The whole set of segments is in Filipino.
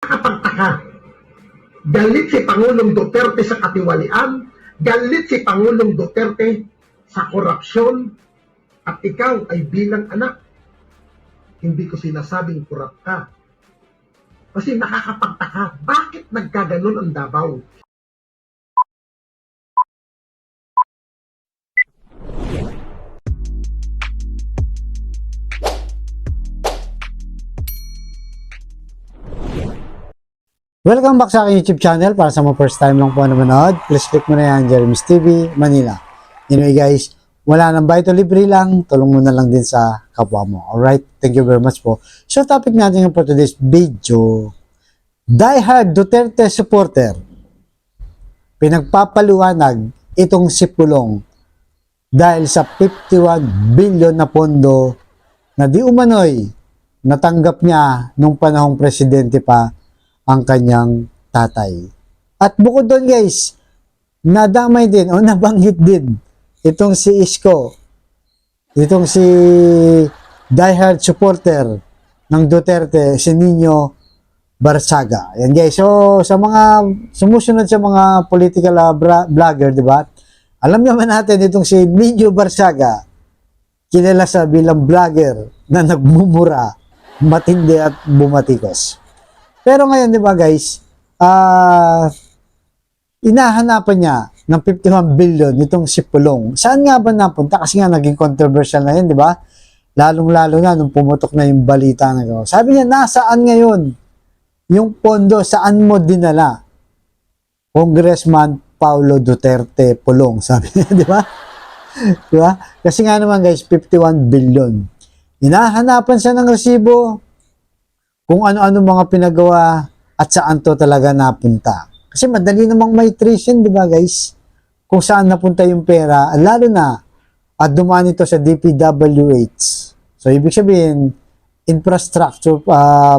Nakapagtaka. Galit si Pangulong Duterte sa katiwalian, galit si Pangulong Duterte sa korupsyon, at ikaw ay bilang anak. Hindi ko sinasabing korap ka. Kasi nakakapagtaka, bakit nagkaganon ang Davao? Welcome back sa aking YouTube channel. Para sa mga first time lang po na manood, please click mo na yan, Jeremy's TV, Manila. Anyway guys, wala nang bayad o libre lang, tulong mo na lang din sa kapwa mo. Alright, thank you very much po. So topic natin for today's video, diehard Duterte supporter. Pinagpapaliwanag itong si Pulong dahil sa 51 billion na pondo na di umano'y natanggap niya nung panahong presidente pa ang kanyang tatay. At bukod doon guys, nadamay din o nabanggit din itong si Isko, itong si diehard supporter ng Duterte, si Nino Barsaga. Yan guys, so sa mga sumusunod sa mga political vlogger, di ba? Alam naman natin itong si Nino Barsaga, kilala sa bilang vlogger na nagmumura, matindi at bumatikos. Pero ngayon, di ba guys, inahanapan niya ng 51 billion itong si Pulong. Saan nga ba napunta? Kasi nga naging controversial na yun, di ba? Lalong-lalo na nung pumutok na yung balita na gano'n. Sabi niya, nasaan ngayon yung pondo, saan mo dinala? Congressman Paulo Duterte Pulong, sabi niya, di ba? Di ba? Kasi nga naman guys, 51 billion. Inahanapan siya ng resibo, kung ano-ano mga pinagawa at saan to talaga napunta. Kasi madali namang may trace yun, di ba guys? Kung saan napunta yung pera, lalo na at dumaan ito sa DPWH. So, ibig sabihin, infrastructure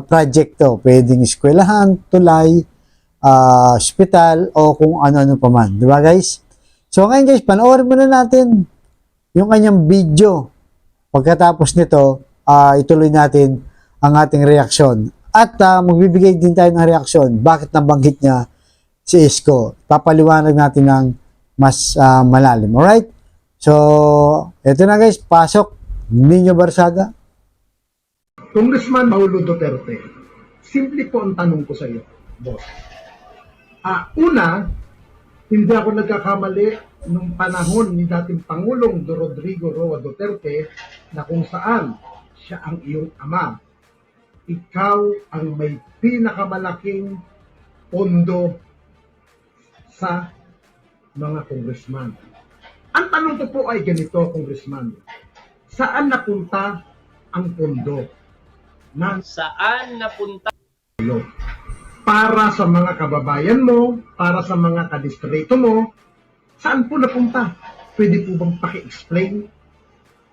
project to. Pwedeng eskwelahan, tulay, hospital, o kung ano-ano pa man. Di ba guys? So, ngayon guys, panoorin muna natin yung kanyang video. Pagkatapos nito, ituloy natin ang ating reaksyon. At magbibigay din tayo ng reaksyon. Bakit nabanggit niya si Isko? Papaliwanag natin ng mas malalim. Alright? So, eto na guys. Pasok. Nino Barsaga. Congressman Paulo Duterte, simple po ang tanong ko sa iyo, boss. Una, hindi ako nagkakamali nung panahon ni dating Pangulong Rodrigo Roa Duterte na kung saan siya ang iyong ama. Ikaw ang may pinakamalaking pondo sa mga congressman. Ang tanong ko po ay ganito, congressman. Saan napunta ang pondo? Saan napunta? Para sa mga kababayan mo, para sa mga kadistrito mo, saan po napunta? Pwede po bang paki-explain?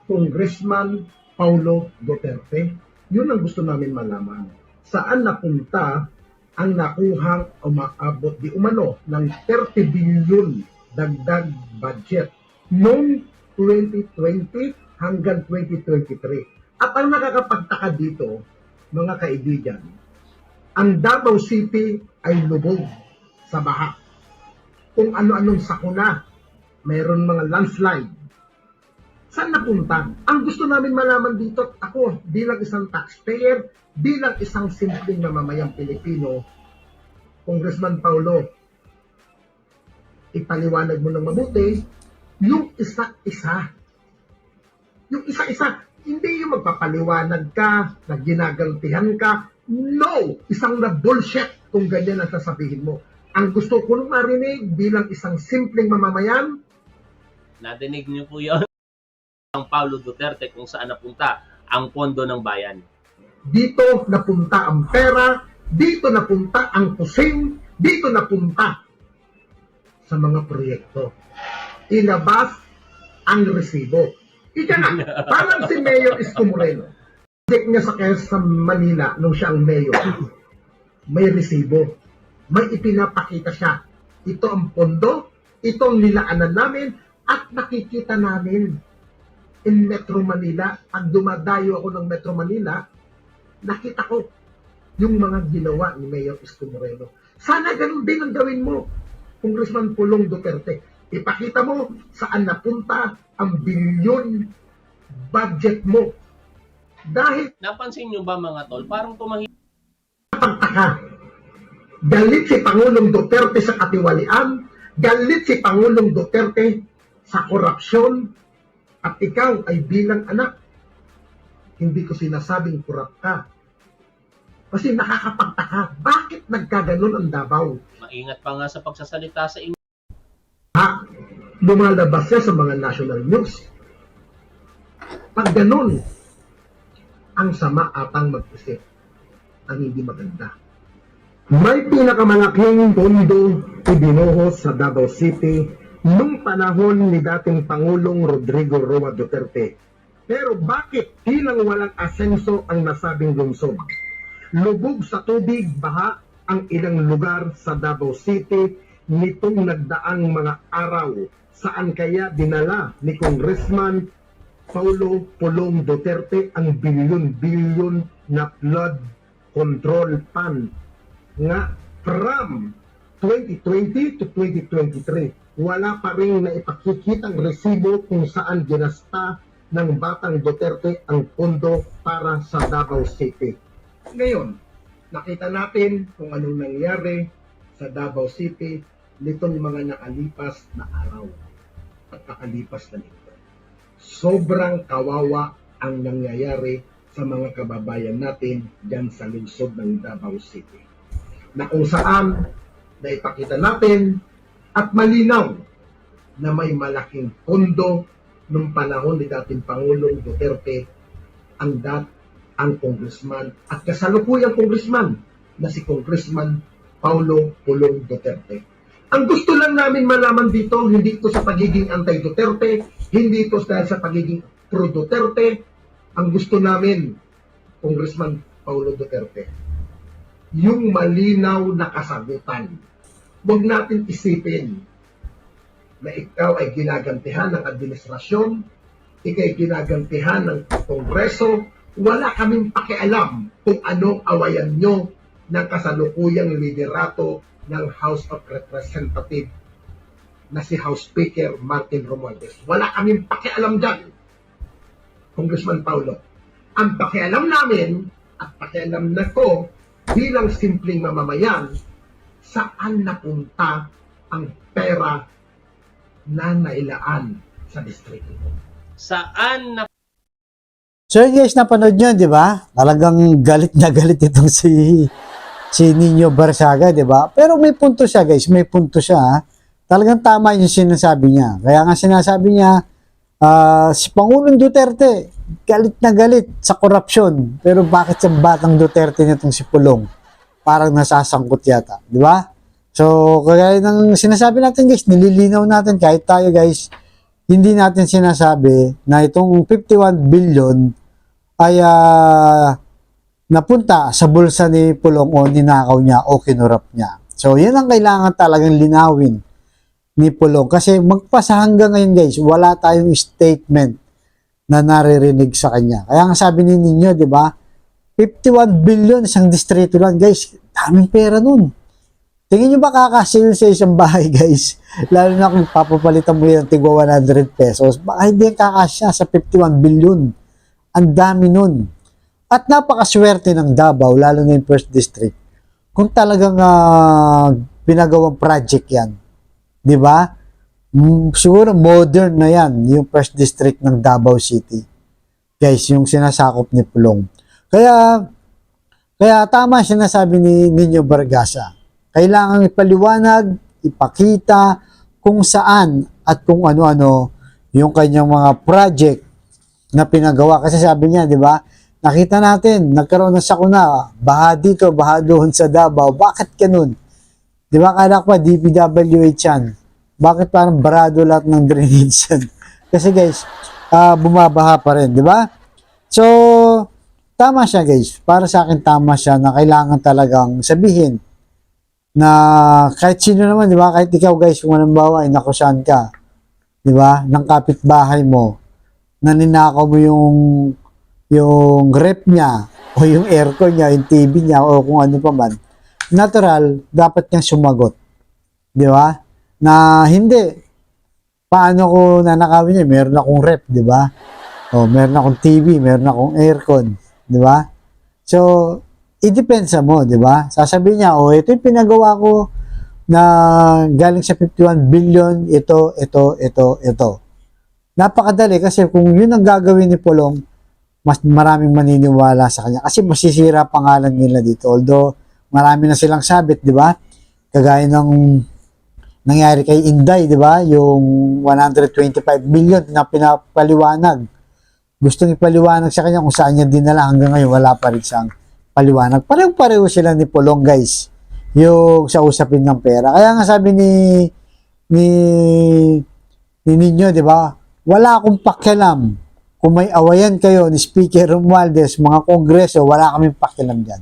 Congressman Paulo Duterte? Yun ang gusto namin malaman. Saan napunta ang nakuhang umaabot di umano ng 30 billion dagdag budget noong 2020 hanggang 2023. At ang nakakapagtaka dito, mga kaibigan, ang Davao City ay lubog sa baha. Kung ano-anong sakuna, mayroon mga landslide. Saan napunta? Ang gusto namin malaman dito, ako bilang isang taxpayer, bilang isang simpleng mamamayang Pilipino, Congressman Paulo, ipaliwanag mo ng mabuti, yung isa-isa. Yung isa-isa, hindi yung magpapaliwanag ka, na ginagantihan ka. No! Isang na bullshit kung ganyan ang sasabihin mo. Ang gusto ko nung marinig bilang isang simpleng mamamayan, Nadinig niyo po yun? Ang Paulo Duterte kung saan napunta ang pondo ng bayan. dito napunta ang pera, dito napunta ang kusing, dito napunta sa mga proyekto. Ilabas ang resibo. Ika na, parang si Mayor Isko Moreno. Project niya sa Manila nung siya ang mayor. May resibo. May ipinapakita siya. Ito ang pondo, ito ang nilaanan namin, at nakikita namin in Metro Manila. Pag dumadayo ako ng Metro Manila, nakita ko yung mga ginawa ni Mayor Isko Moreno. Sana ganun din ang gawin mo, Congressman Pulong Duterte. Ipakita mo saan napunta ang bilyon budget mo. Dahil Napansin nyo ba mga tol, parang tumahimik pagtaka, galit si Pangulong Duterte sa katiwalian, galit si Pangulong Duterte sa korupsyon, at ikaw ay bilang anak. Hindi ko sinasabing kurap ka. Kasi nakakapagtaka, bakit nagkaganon ang Davao? maingat pa nga sa pagsasalita sa inyo. Lumalabas siya sa mga national news. Pag ganon, ang sama atang mag-isip, ang hindi maganda. May pinakamalaking pondo ibinuhos sa Davao City nung panahon ni dating Pangulong Rodrigo Roa Duterte. Pero bakit hilang walang asenso ang nasabing lungsod? Lubog sa tubig, baha ang ilang lugar sa Davao City nitong nagdaang mga araw. Saan kaya dinala ni Congressman Paulo Pulong Duterte ang bilyon-bilyon na flood control fund nga from 2020 to 2023. Wala pa rin na ipakikitang resibo kung saan ginasta ng batang Duterte ang pondo para sa Davao City. Ngayon, nakita natin kung anong nangyari sa Davao City nitong mga nakalipas na araw at nakalipas na nito. Sobrang kawawa ang nangyayari sa mga kababayan natin dyan sa lungsod ng Davao City. Na kung saan naipakita natin at malinaw na may malaking pondo nung panahon ni dating Pangulong Duterte ang congressman at kasalukuyang congressman na si Congressman Paulo Pulong Duterte. Ang gusto lang namin malaman dito, hindi ito sa pagiging anti-Duterte, hindi ito dahil sa pagiging pro-Duterte. Ang gusto namin, Congressman Paulo Duterte, yung malinaw na kasagutan. Huwag natin isipin na ikaw ay ginagantihan ng administrasyon, ikaw ay ginagantihan ng Kongreso. Wala kaming pakialam kung anong awayan nyo ng kasalukuyang liderato ng House of Representatives na si House Speaker Martin Romualdez. Wala kaming pakialam dyan, Congressman Paulo. Ang pakialam namin at pakialam na ko bilang simpleng mamamayan, saan napunta ang pera na nailaan sa distrito. Saan na So yun guys, napanood nyo, di ba? Talagang galit na galit itong si Nino Barsaga, di ba? Pero may punto siya guys, may punto siya. Ha? Talagang tama yung sinasabi niya. Kaya nga sinasabi niya, si Pangulong Duterte, galit na galit sa korupsyon. Pero bakit sa batang Duterte nitong si Pulong? Parang nasasangkot yata, di ba? So, kaya ng sinasabi natin guys, nililinaw natin kahit tayo guys, hindi natin sinasabi na itong 51 billion ay napunta sa bulsa ni Pulong o ninakaw niya o kinurap niya. So, yan ang kailangan talagang linawin ni Pulong. Kasi magpasa hanggang ngayon guys, wala tayong statement na naririnig sa kanya. Kaya nga sabi ninyo, di ba? 51 billion isang distrito lang guys. Daming pera nun. Tingin nyo ba kakasil sa isang bahay guys? Lalo na kung papapalitan mo yan tigwa 100 pesos. Baka hindi kakasya sa 51 billion. Ang dami nun. At napakaswerte ng Davao, lalo na yung first district. Kung talagang pinagawang project yan. Di ba? Siguro modern na yan, yung first district ng Davao City. Guys, yung sinasakop ni Pulong. Kaya tama sinasabi ni Nino Bargasa. Kailangan ipaliwanag, ipakita kung saan at kung ano-ano yung kanyang mga project na pinagawa. Kasi sabi niya, di ba? Nakita natin, nagkaroon ng sakuna, baha dito, baha doon sa Davao. Bakit ganun? Di ba? Kala ko pa, DPWH yan. Bakit parang barado lahat ng drainage yan? Kasi guys, bumabaha pa rin, di ba? So, tama siya guys. Para sa akin, tama siya na kailangan talagang sabihin na kahit sino naman, di ba? Kahit ikaw guys, kung halimbawa ay nakusahan ka, di ba? Ng kapitbahay mo, na ninakaw mo yung yung rep niya, o yung aircon niya, yung TV niya, o kung ano pa man, natural, dapat niyang sumagot. Di ba? Na hindi. Paano ko nanakawin niya? Meron akong rep, di ba? O, meron akong TV, meron akong aircon, di ba? So, i-depensa mo, di ba? Sasabihin niya, oh, ito yung pinagawa ko na galing sa 51 billion, ito. Napakadali kasi kung yun ang gagawin ni Pulong, mas maraming maniniwala sa kanya kasi masisira pangalan nila dito. Although, marami na silang sabit, di ba? Kagaya ng nangyari kay Inday, di ba? Yung 125 million na pinapaliwanag. Gustong ipaliwanag sa kanya kung saan niya dinala hanggang ngayon wala pa rin siyang paliwanag. Pareho-pareho sila ni Pulong, guys. Yung sa usapin ng pera. Kaya nga sabi ni Ninyo, di ba? Wala akong pakialam. Kung may awayan kayo ni Speaker Romualdez, mga kongreso, wala kaming pakialam dyan.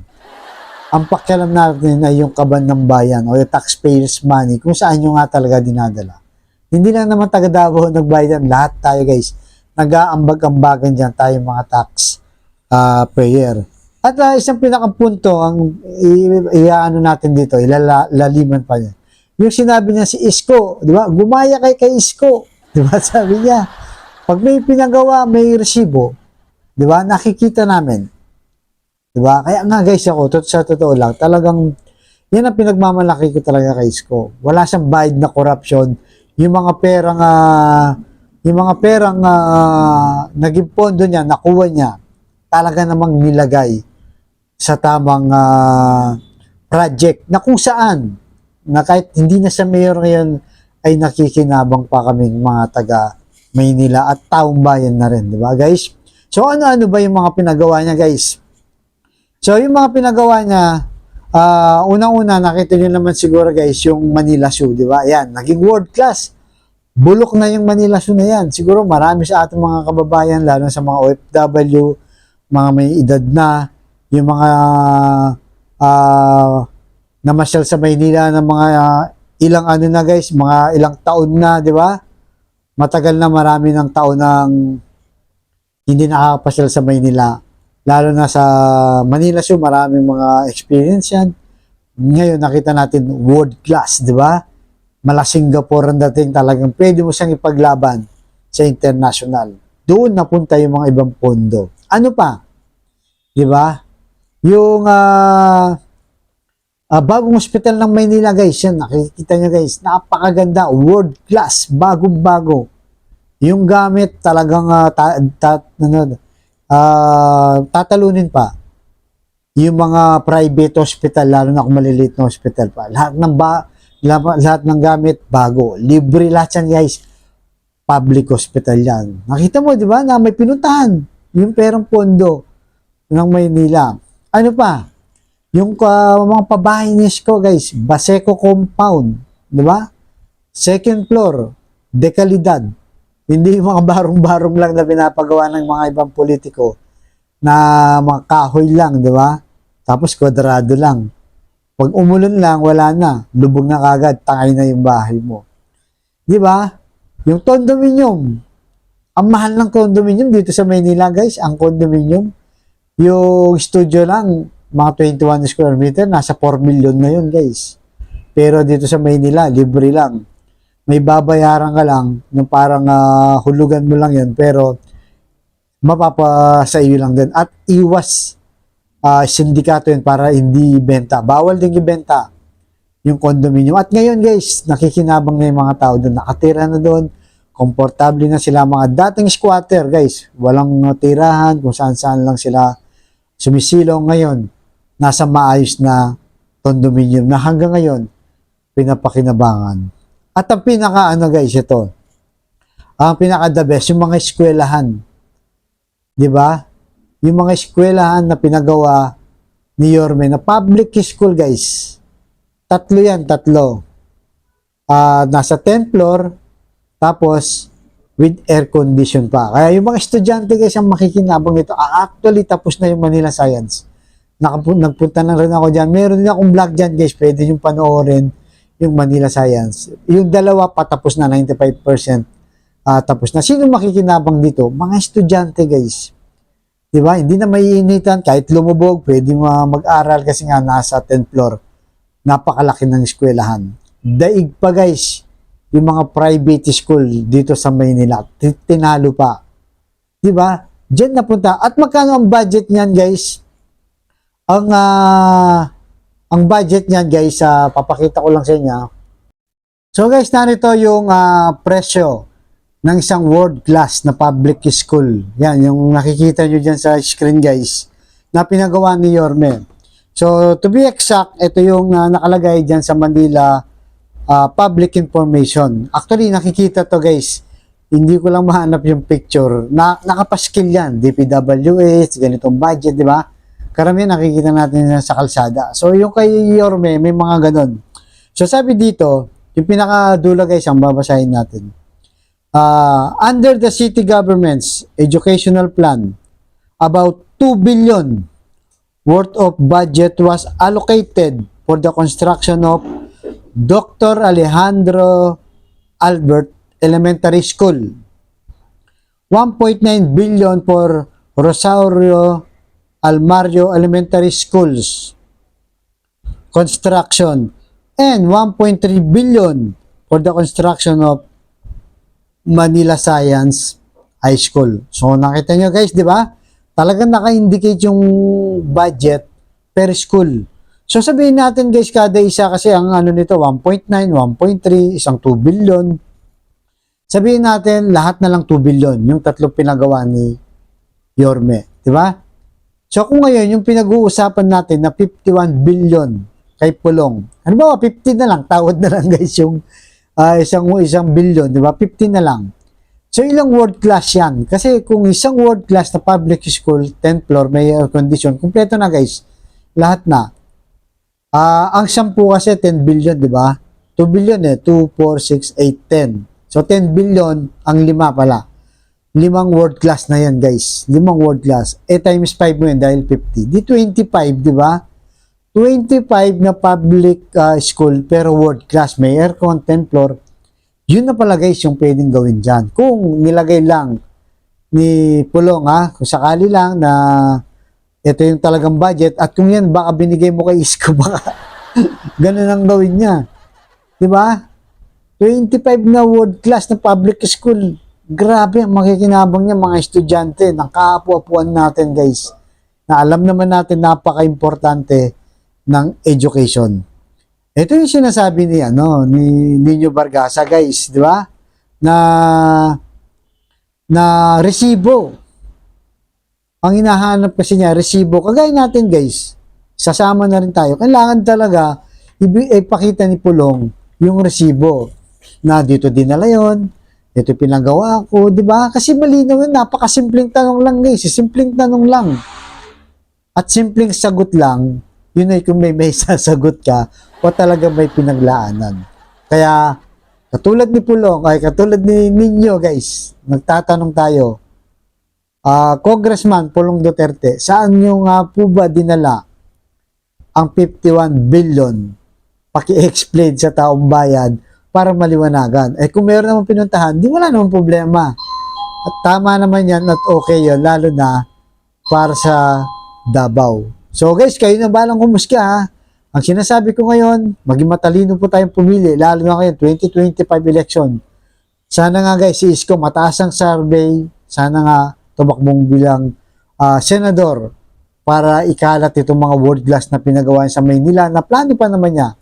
Ang pakialam natin ay yung kaban ng bayan o yung taxpayers money kung saan nyo nga talaga dinadala. Hindi lang naman taga Davao nagbayad yan. Lahat tayo, guys. Nag-aambag-ambagan dyan tayo mga tax payer. At isang pinakapunto, ang iaano natin dito, ilalaliman pa niya. Yung sinabi niya si Isko, di ba? Gumaya kay Isko. Di ba? Sabi niya, pag may pinagawa, may resibo. Di ba? Nakikita namin. Di ba? Kaya nga guys ako, sa totoo lang, talagang, yan ang pinagmamalaki ko talaga kay Isko. Wala siyang bayad na corruption. Yung mga perang naging pondo niya, nakuha niya, talaga namang nilagay sa tamang project na kung saan na kahit hindi na sa mayor ngayon ay nakikinabang pa kaming mga taga Maynila at taong bayan na rin, di ba guys? So ano-ano ba yung mga pinagawa niya, guys? So yung mga pinagawa niya, unang-una nakita niyo naman siguro, guys, yung Manila Zoo, di ba? Ayan, naging world class. Bulok na yung Manila Zoo na yan. Siguro marami sa ating mga kababayan, lalo sa mga OFW, mga may edad na, yung mga namasyal sa Maynila ng mga ilang ano na, guys, mga ilang taon na, di ba? Matagal na, marami ng taon nang hindi nakakapasyal sa Maynila. Lalo na sa Manila Zoo, maraming mga experience yan. Ngayon, nakita natin world class, di ba? Mala Singapore ang dating, talagang pwede mo siyang ipaglaban sa international. Doon napunta yung mga ibang pondo. Ano pa? Di ba? Yung bagong hospital ng Maynila, guys, yan, nakikita nyo, guys, napakaganda, world class, bagong-bago. Yung gamit talagang tatalunin pa. Yung mga private hospital, lalo na kung maliliit na hospital pa. Lahat ng gamit bago. Libre lahat yan, guys. Public hospital yan. Nakita mo, di ba, na may pinuntahan yung perang pondo ng Maynila. Ano pa? Yung mga pabahay ni Isko, guys, Baseco Compound, di ba? Second floor, dekalidad. Hindi yung mga barong-barong lang na pinapagawa ng mga ibang politiko na mga kahoy lang, di ba? Tapos kwadrado lang. Pag umulan lang, wala na. Lubog na kagad, tangay na yung bahay mo. Di ba? Yung condominium. Ang mahal ng condominium dito sa Maynila, guys, ang condominium. Yung studio lang, mga 21 square meter, nasa 4 million na yun, guys. Pero dito sa Maynila, libre lang. May babayaran ka lang, ng parang hulugan mo lang yun, pero mapapasa iyo lang din. At iwas sindikato yun para hindi benta. Bawal din ibenta yung condominium. At ngayon, guys, nakikinabang na yung mga tao doon. Nakatira na doon. Komportable na sila. Mga dating squatter, guys. Walang tirahan, kung saan-saan lang sila sumisilong. Ngayon, nasa maayos na condominium na hanggang ngayon pinapakinabangan. At ang pinaka guys, ito, ang pinaka the best, yung mga eskwelahan, di ba? Yung mga eskwelahan na pinagawa ni Yorme na public school, guys, tatlo nasa 10th floor, tapos with air condition pa. Kaya yung mga estudyante, guys, ang makikinabang nito, actually tapos na yung Manila Science. Nagpunta na rin ako dyan. Meron din akong vlog dyan, guys. Pwede yung panoorin yung Manila Science. Yung dalawa patapos na, 95% tapos na. Sino makikinabang dito? Mga estudyante, guys. Di ba? Hindi na maiinitan. Kahit lumubog, pwede mag-aral kasi nga nasa 10th floor. Napakalaki ng eskwelahan. Daig pa guys, yung mga private school dito sa Maynila. Tinalo pa. Di ba? Diyan napunta. At magkano ang budget niyan guys? Ang budget niyan guys, papakita ko lang sa inyo. So guys, narito yung presyo ng isang world class na public school. Yan, yung nakikita nyo dyan sa screen guys, na pinagawa ni Yorme. So to be exact, ito yung nakalagay dyan sa Manila public information. Actually, nakikita to guys. Hindi ko lang mahanap yung picture. Nakapaskil yan. DPWH, ganitong budget, di ba? Karamihan nakikita natin yan sa kalsada. So yung kay Yorme, may mga ganon. So sabi dito, yung pinakadula guys, ang babasahin natin. Under the city government's educational plan, about 2 billion worth of budget was allocated for the construction of Dr. Alejandro Albert Elementary School, 1.9 billion for Rosario Almario Elementary Schools construction, and 1.3 billion for the construction of Manila Science High School. So nakita nyo guys, di ba? Talagang naka-indicate yung budget per school. So sabihin natin guys, kada isa kasi ang ano nito 1.9, 1.3, isang 2 billion. Sabihin natin lahat na lang 2 billion yung tatlong pinagawa ni Yorme, di ba? So kung ngayon yung pinag-uusapan natin na 51 billion kay Pulong. Ano ba? 50 na lang, tawad na lang guys yung isang billion, di ba? 50 na lang. So, ilang world class yan? Kasi kung isang world class na public school, 10th floor, may air condition, kumpleto na guys. Lahat na. Ang 10 kasi 10 billion, di ba? 2 billion 2, 4, 6, 8, 10. So, 10 billion, ang 5 pala. 5 world class na yan guys. 5 world class. Times 5 mo yun dahil 50. Di 25, di ba? 25 na public school pero world class, may aircon, 10th floor, yun na pala guys yung pwedeng gawin dyan. Kung nilagay lang ni Pulong kung sakali lang na ito yung talagang budget at kung yan baka binigay mo kay Isko baka ganun ang gawin niya. Diba? 25 na world class na public school. Grabe ang makikinabang niya mga estudyante ng kaapu-apuan natin guys. Na alam naman natin napaka-importante ng education. Ito yung sinasabi ni Nino Bargasa guys, di ba? Na resibo. Ang hinahanap kasi niya resibo. Kagaya natin guys, sasama na rin tayo. Kailangan talaga ipakita ni Pulong yung resibo na dito dinala yon, ito pinagawa ko, di ba? Kasi malinaw yun, napakasimpleng tanong lang guys, simpleng tanong lang. At simpleng sagot lang, yun ay kung may sasagot ka o talaga may pinaglaanan. Kaya, katulad ni Pulong, katulad ni Nino guys, nagtatanong tayo, Congressman Pulong Duterte, saan nyo nga po ba dinala ang 51 billion? Paki-explain sa taong bayan para maliwanagan. Kung meron naman pinuntahan, di wala naman problema. At tama naman yan at okay yun, lalo na para sa Davao. So guys, kayo na balang humusga Ang sinasabi ko ngayon, maging matalino po tayong pumili, lalo na ngayon, 2025 election. Sana nga guys, si Isko mataas ang survey, sana nga tumakbong bilang senador para ikalat itong mga world class na pinagawa sa Maynila na plano pa naman niya.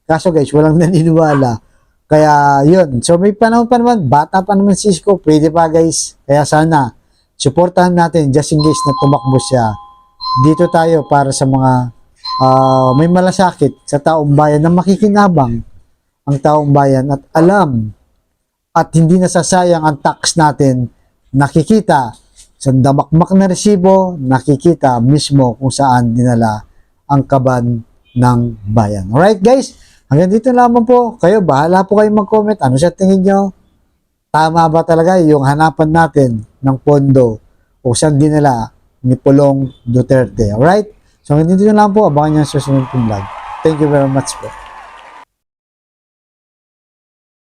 Kaso guys, walang naniniwala. Kaya yun, so may panahon pa naman, bata pa naman si Isko, pwede pa guys. Kaya sana, supportahan natin just in case na tumakbo siya. Dito tayo para sa mga may malasakit sa taong bayan na makikinabang ang taong bayan at alam at hindi nasasayang ang tax natin, nakikita sa damakmak na resibo, nakikita mismo kung saan dinala ang kaban ng bayan. Alright guys, hanggang dito lamang po. Kayo, bahala po kayong mag-comment. Ano sa tingin nyo? Tama ba talaga yung hanapan natin ng pondo o saan dinala ni Pulong Duterte? Alright? So hanggang dito lang po. Abangan nyo sa susunod kong vlog. Thank you very much po.